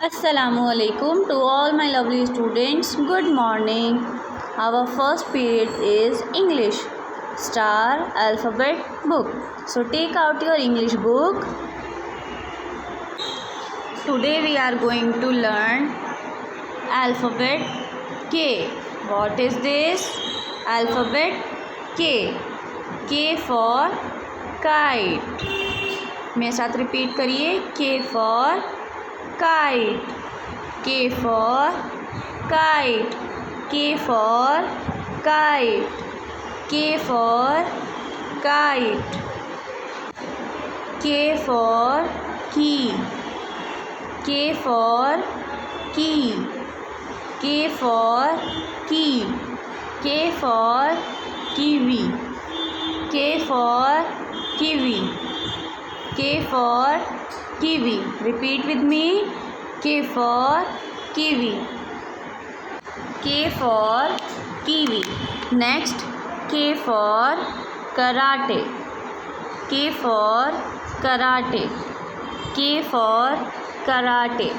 Assalamualaikum to all my lovely students. Good morning. Our first period is English. Star Alphabet Book. So take out your English book. Today we are going to learn alphabet K. What is this? Alphabet K. K for kite. मेरे साथ repeat करिए. K for kite. K for kite. K for kite. K for kite. K for key. K for key. K for key. K for kiwi. K for kiwi. K for kiwi. Repeat with me. K for kiwi. K for kiwi. Next, K for karate. K for karate. K for karate.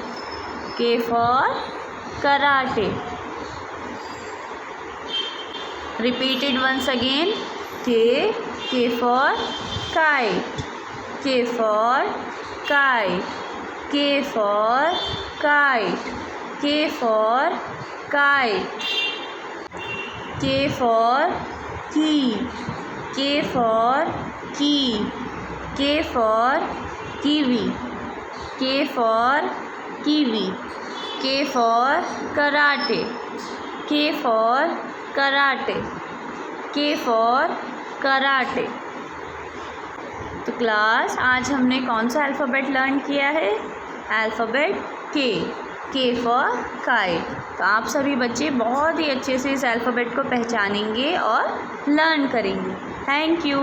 K for karate. Repeat it once again. K for kite. K for kite. K for kite. K for kite. K for key. K for key. K for kiwi. K for kiwi. K for karate. K for karate. K for karate. तो class आज हमने कौन सा alphabet learn किया है? Alphabet के for kite. तो आप सभी बच्चे बहुत ही अच्छे से इस अल्फ़ाबेट को पहचानेंगे और लर्न करेंगे. Thank you.